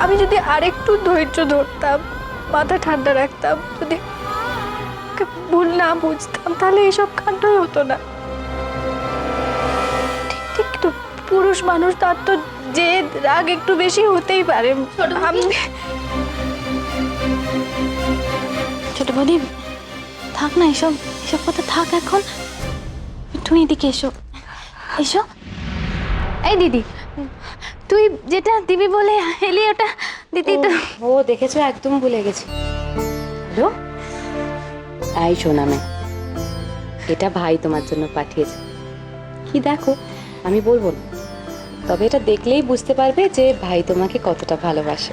আমি যদি আরেকটু ধৈর্য ধরতাম, মাথা ঠান্ডা রাখতাম, যদি ওকে ভুল না বুঝতাম, তাহলে এসব কাণ্ডই হতো না। ঠিক ঠিক তো, পুরুষ মানুষ, তার তো জেদ রাগ একটু বেশি হতেই পারে। ছোট বৌদি, থাক না এসব এসব কথা, থাক এখন। তুমি এদিকে এসো, এসো। এই দিদি, তুই যেটা দিবি বলে এলি, ওটা দিদি তো। ও দেখেছো, একদম ভুলে গেছি। হ্যালো, এই শোনা মে, এটা ভাই তোমার জন্য পাঠিয়েছে। কি দেখো, আমি বলবো না, তবে এটা দেখলেই বুঝতে পারবে যে ভাই তোমাকে কতটা ভালোবাসে।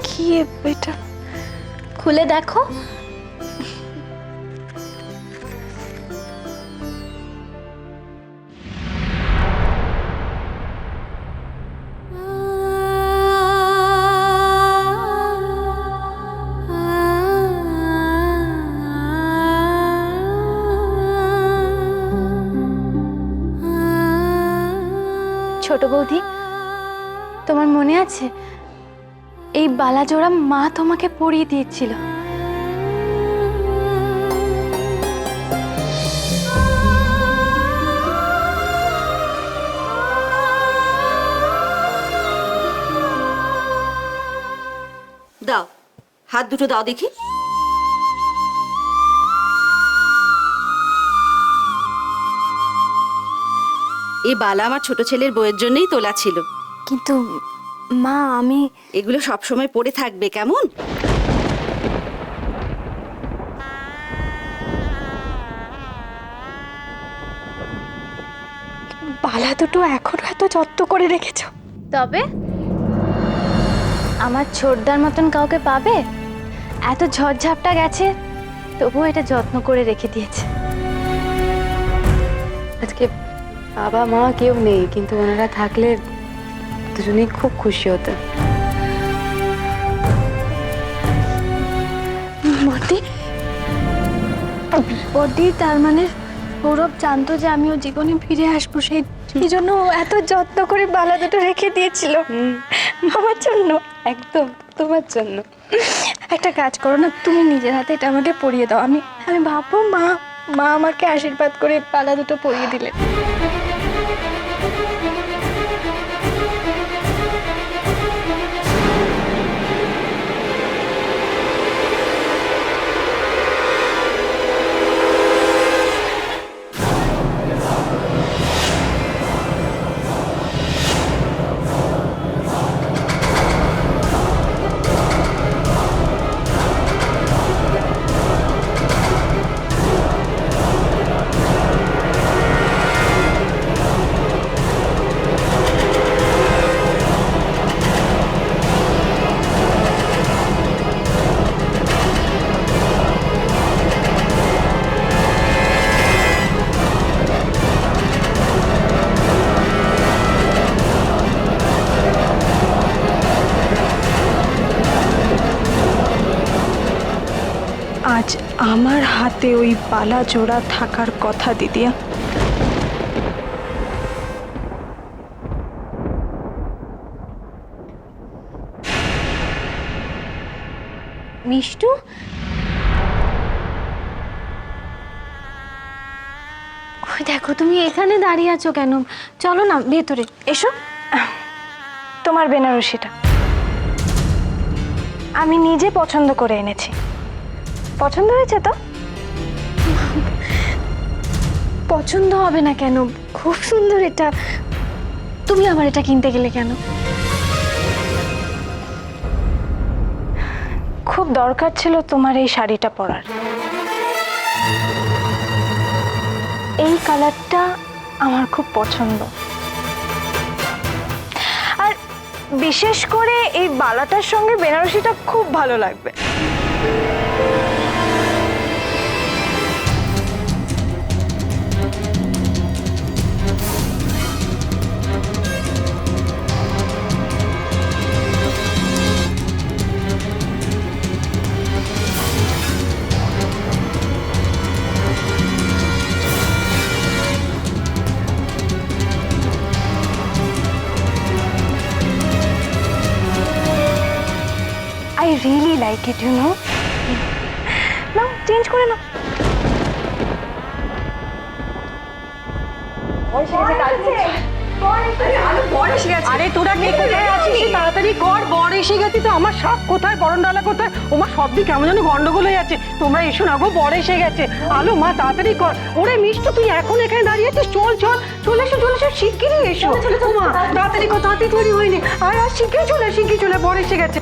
কি এটা? খুলে দেখো। ছোট বৌদি, তোমার মনে আছে এই বালাজোড়া মা তোমাকে পরিয়ে দিয়েছিল? দাও, হাত দুটো দাও দেখি। এই বালা আমার ছোট ছেলের বউয়ের জন্যই তোলা ছিল। কিন্তু মা, আমি এগুলো সবসময় পরে থাকবে, কেমন? বালা দুটো এখনো এত যত্ন করে রেখেছো? তবে আমার ছোটদার মতন কাউকে পাবে? এত ঝড়ঝাপটা গেছে, তবুও এটা যত্ন করে রেখে দিয়েছে। আজকে বাবা মা কেউ নেই, কিন্তু ওনারা থাকলে দুজনেই খুব খুশি হতেন। বদি, বদি, তার মানে সৌরভ জানতো যে আমি ওর জীবনে ফিরে আসবো, সেই জন্য ও এত যত্ন করে বালা দুটো রেখে দিয়েছিল আমার জন্য। একদম তোমার জন্য। একটা কাজ করো না, তুমি নিজের হাতে এটা আমাকে পরিয়ে দাও। আমি আমি ভাববো মা মা আমাকে আশীর্বাদ করে বালা দুটো পরিয়ে দিলে। আজ আমার হাতে ওই বালা জোড়া থাকার কথা দিদিয়া। মিষ্টু, ওই দেখো, তুমি এখানে দাঁড়িয়ে আছো কেন? চলো না ভেতরে এসো। তোমার বেনারসিটা আমি নিজে পছন্দ করে এনেছি। পছন্দ হয়েছে তো? পছন্দ হবে না কেন? খুব সুন্দর এটা। তুমি আবার এটা কিনতে গেলে কেন? খুব দরকার ছিল তোমার এই শাড়িটা পরার। এই কালারটা আমার খুব পছন্দ, আর বিশেষ করে এই বালাটার সঙ্গে বেনারসিটা খুব ভালো লাগবে। I really like it you know. নাও চেঞ্জ করে নাও। আরে তোরা কে কোথায় আছিস? তাড়াতাড়ি কর, বর এসে গেছে তো। আমার শাক কোথায়, বরণডালা কোথায়? ওমা সব দিক কেমন যেন গন্ডগোল হয়ে যাচ্ছে। তোমরা এসো না গো, বর এসে গেছে। আলো মা তাড়াতাড়ি কর। ওরে মিষ্টু তুই এখন এখানে দাঁড়িয়ে আছিস? চল চল চলে এসো, চলে এসো, শিগগিরই এসো। ওমা তাড়াতাড়ি কর, তাড়াতাড়ি তৈরি হয়নি। আর শিগগিরই চলে, বর এসে গেছে।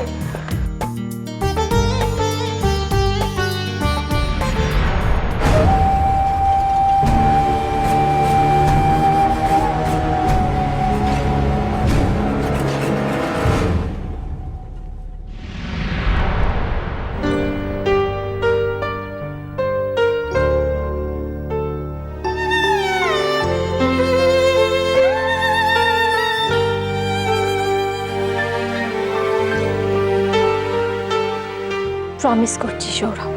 প্রমিস করছি সৌরভ,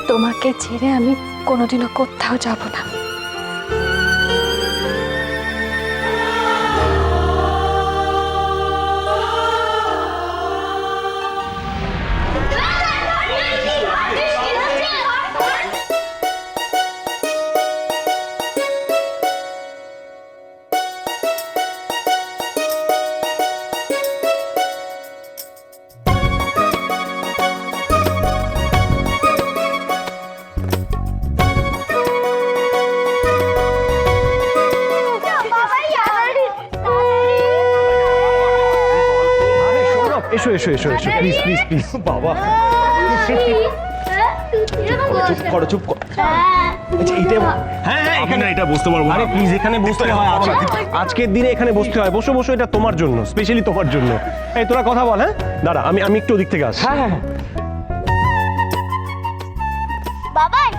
তোমাকে ছেড়ে আমি কোনোদিনও কোথাও যাব না। এসো এসো এসো এসো প্লিজ প্লিজ প্লিজ বাবা চুপ করো আচ্ছা এইটা হ্যাঁ হ্যাঁ এখানে এটা বুঝতে পারবো আরে প্লিজ এখানে বসতে হয় আজকের দিনে এখানে বসতে হয় বসো বসো এটা তোমার জন্য স্পেশালি তোমার জন্য এই তোরা কথা বল হ্যাঁ দাঁড়া আমি একটু ওদিক থেকে আসছি হ্যাঁ হ্যাঁ বাবাই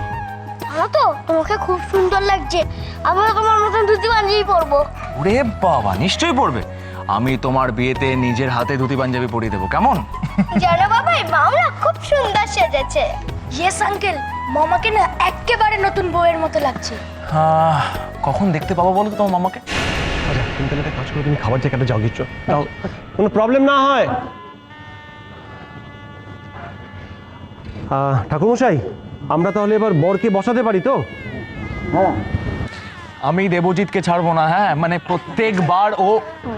আমার তো তোমাকে খুব সুন্দর লাগছে। আমিও তোমার মতন ধুতি পাঞ্জাবি পরবো। ওরে বাবা নিশ্চয়ই পড়বে আমি তোমার বিয়েতে নিজের হাতে ধুতি পাঞ্জাবি পরিয়ে দেবো কেমন জানো বাবাই মাও না খুব সুন্দর সেজেছে। ইয়েস আঙ্কেল, মামাকে না একেবারে নতুন বউয়ের মতো লাগছে। কখন দেখতে পাবো বলো তো তোমার মামাকে আচ্ছা তুমি তাহলে একটা কাজ করো তুমি খাবার জায়গাটা যাও গিচ্ছ তাও কোনো প্রবলেম না হয় ঠাকুরমশাই আমরা তাহলে এবার বরকে বসাতে পারি তো আমি দেবজিৎকে ছাড়বো না হ্যাঁ মানে প্রত্যেকবার ও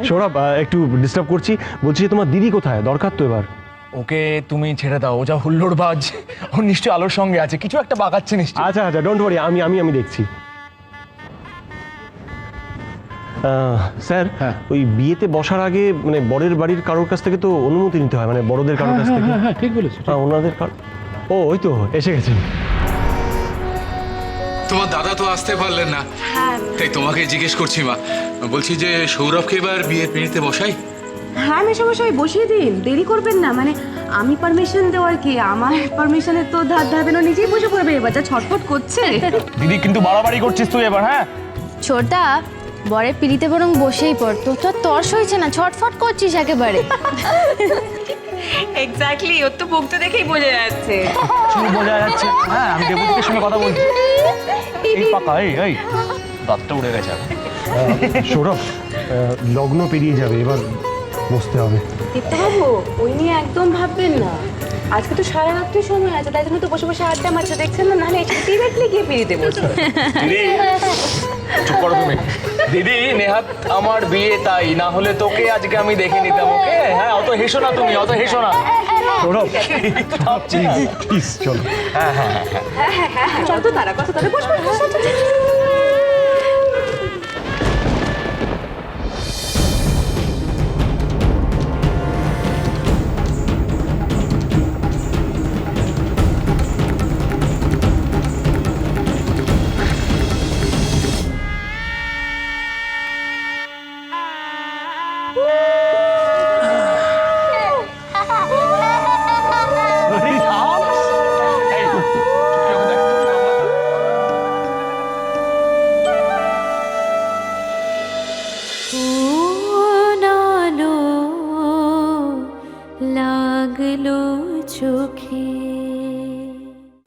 সৌরভ একটু ডিস্টার্ব করছি বলছি যে তোমার দিদি কোথায় দরকার তো এবার ওকে তুমি ছেড়ে দাও ও যা হুল্লোড়বাজ ও নিশ্চয়ই আলোর সঙ্গে আছে কিছু একটা বাগাচ্ছে নিশ্চয়ই আচ্ছা আচ্ছা ডোন্ট ওয়ারি আমি দেখছি স্যার ওই বিয়েতে বসার আগে মানে বরের বাড়ির কারোর কাছ থেকে তো অনুমতি নিতে হয় মানে বড়দের কারোর কাছ থেকে হ্যাঁ ঠিক বলেছো ওনাদের ও ওই তো এসে গেছেন তোমার দাদা তো আসতে পারলেন না তাই তোমাকে জিজ্ঞেস করছি মা বলছি যে সৌরভকে এবার বিয়ের পিঁড়িতে বসাই হ্যাঁ মেশামশাই বসিয়ে দিন দেরি করবেন না মানে আমি পারমিশন দেওয়ার কি আমার পারমিশনের তো ধার ধারবেন ও নিজেই বসে পড়বে এবার যা ছটফট করছে দিদি কিন্তু বাড়াবাড়ি করছিস তুই এবার হ্যাঁ ছোটদা বরের পিড়িতে বরং বসেই পড়তো তো তর্স হয়েছে না ছটফট করছিস একেবারে এক্স্যাক্টলি ওর তো মুখ তো দেখেই বোঝা যাচ্ছে কি বোঝা যাচ্ছে হ্যাঁ আমি দেবজিতের সঙ্গে কথা বলছি এই পাকা এই দাঁতটা উড়ে গেছে সৌরভ লগ্ন পেরিয়ে যাবে এবার বসতে হবে দীপ্তবাবু ওই নিয়ে একদম ভাববেন না আজকে তো সারা রাত্রি সময় আছে তাই জন্য তো বসে বসে আড্ডা মারছে দেখছেন না নাহলে ডিরেক্টলি গিয়ে পিড়িতে বসো চুপ করো তুমি দিদি নেহাত আমার বিয়ে তাই না হলে তোকে আজকে আমি দেখে নিতাম ওকে হ্যাঁ অত হেসো না তুমি অত হেসো না সৌরভ প্লিজ চলো চল তো তারা কথা তাহলে বসবো